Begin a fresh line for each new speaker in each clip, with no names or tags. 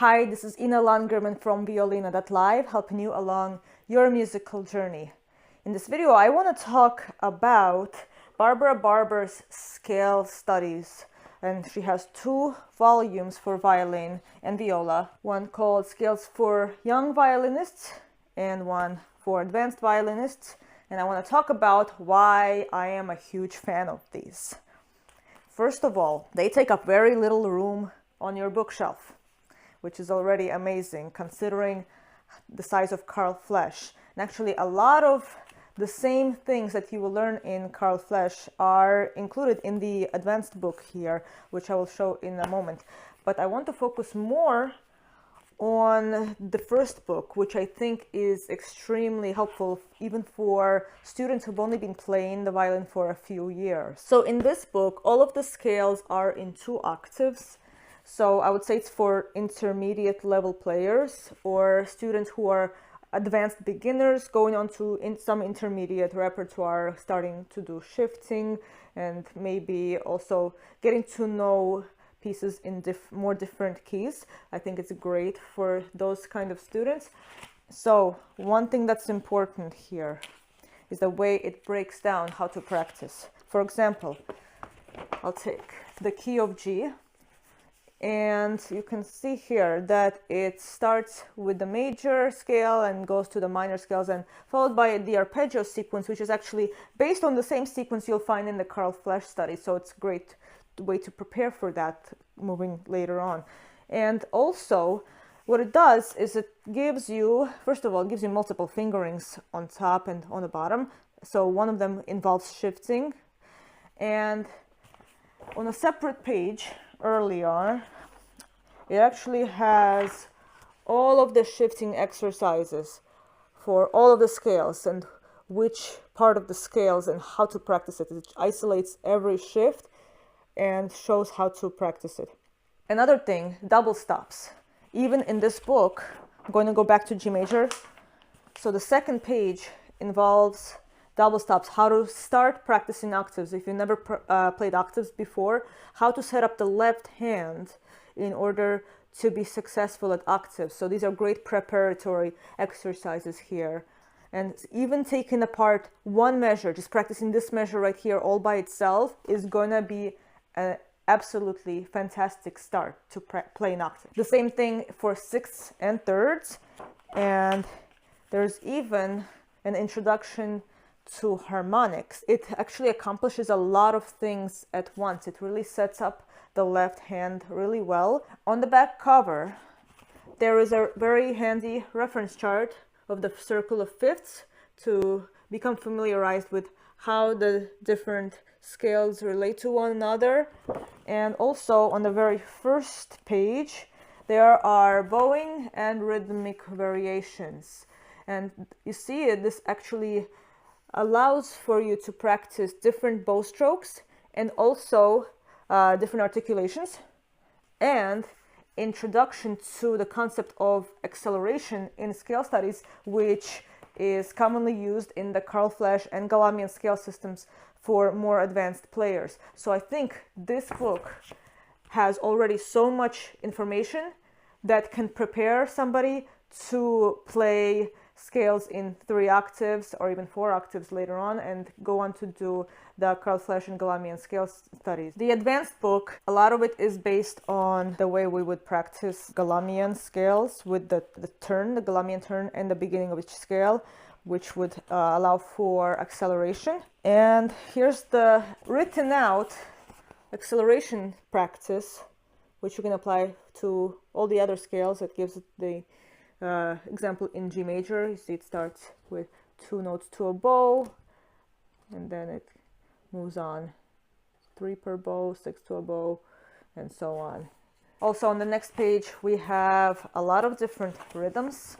Hi, this is Langerman from Violinna.live, helping you along your musical journey. In this video, I want to talk about Barbara Barber's scale studies. And she has 2 volumes for violin and viola, one called Scales for Young Violinists and one for Advanced Violinists. And I want to talk about why I am a huge fan of these. First of all, they take up very little room on your bookshelf, which is already amazing considering the size of Carl Flesch. And actually, a lot of the same things that you will learn in Carl Flesch are included in the advanced book here, which I will show in a moment. But I want to focus more on the first book, which I think is extremely helpful even for students who've only been playing the violin for a few years. So in this book, all of the scales are in 2 octaves. So I would say it's for intermediate level players or students who are advanced beginners going on to some intermediate repertoire, starting to do shifting and maybe also getting to know pieces in more different keys. I think it's great for those kind of students. So one thing that's important here is the way it breaks down how to practice. For example, I'll take the key of G, and you can see here that it starts with the major scale and goes to the minor scales and followed by the arpeggio sequence, which is actually based on the same sequence you'll find in the Carl Flesch study. So it's a great way to prepare for that moving later on. And also what it does is it gives you, first of all, it gives you multiple fingerings on top and on the bottom. So one of them involves shifting, and on a separate page earlier, it actually has all of the shifting exercises for all of the scales and which part of the scales and how to practice it. It isolates every shift and shows how to practice it. Another thing, double stops. Even in this book, I'm going to go back to G major. So the second page involves double stops, how to start practicing octaves. If you never played octaves before, how to set up the left hand in order to be successful at octaves. So these are great preparatory exercises here. And even taking apart one measure, just practicing this measure right here all by itself is going to be an absolutely fantastic start to play an octave. The same thing for 6ths and 3rds. And there's even an introduction to harmonics. It actually accomplishes a lot of things at once. It really sets up the left hand really well. On the back cover, there is a very handy reference chart of the circle of fifths to become familiarized with how the different scales relate to one another. And also on the very first page, there are bowing and rhythmic variations. And you see it, this actually allows for you to practice different bow strokes and also different articulations, and introduction to the concept of acceleration in scale studies, which is commonly used in the Carl Flesch and Galamian scale systems for more advanced players. So I think this book has already so much information that can prepare somebody to play scales in 3 octaves or even 4 octaves later on and go on to do the Carl Flesch and Galamian scale studies. The advanced book, a lot of it is based on the way we would practice Galamian scales with the turn, the Galamian turn, and the beginning of each scale, which would allow for acceleration. And here's the written out acceleration practice, which you can apply to all the other scales. It gives the example in G major. You see it starts with 2 notes to a bow, and then it moves on 3 per bow, 6 to a bow, and so on. Also on the next page, we have a lot of different rhythms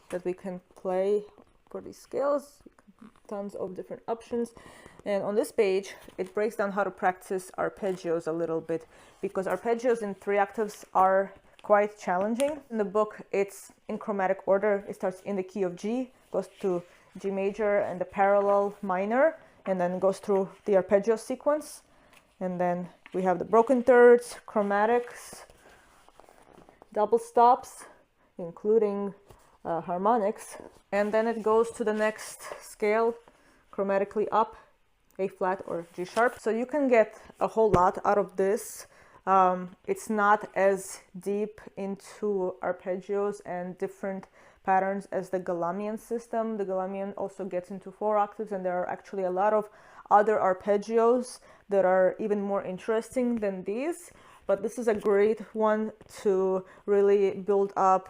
that we can play for these scales, tons of different options. And on this page, it breaks down how to practice arpeggios a little bit, because arpeggios in 3 octaves are quite challenging. In the book, it's in chromatic order. It starts in the key of G, goes to G major and the parallel minor, and then goes through the arpeggio sequence. And then we have the broken thirds, chromatics, double stops, including harmonics. And then it goes to the next scale, chromatically up, A flat or G sharp. So you can get a whole lot out of this. It's not as deep into arpeggios and different patterns as the Langerman system. The Langerman also gets into 4 octaves, and there are actually a lot of other arpeggios that are even more interesting than these. But this is a great one to really build up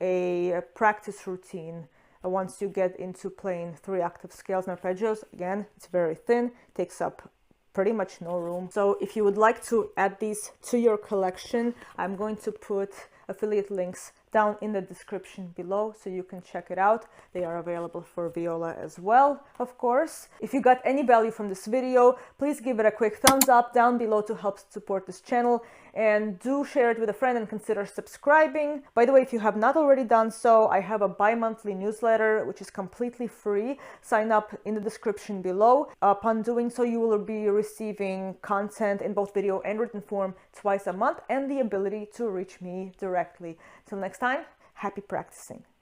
a practice routine once you get into playing 3-octave scales and arpeggios. Again, it's very thin, takes up pretty much no room. So if you would like to add these to your collection, I'm going to put affiliate links down in the description below so you can check it out. They are available for viola as well, of course. If you got any value from this video, please give it a quick thumbs up down below to help support this channel, and do share it with a friend and consider subscribing. By the way, if you have not already done so, I have a bi-monthly newsletter which is completely free. Sign up in the description below. Upon doing so, you will be receiving content in both video and written form twice a month, and the ability to reach me directly. Till next time, happy practicing.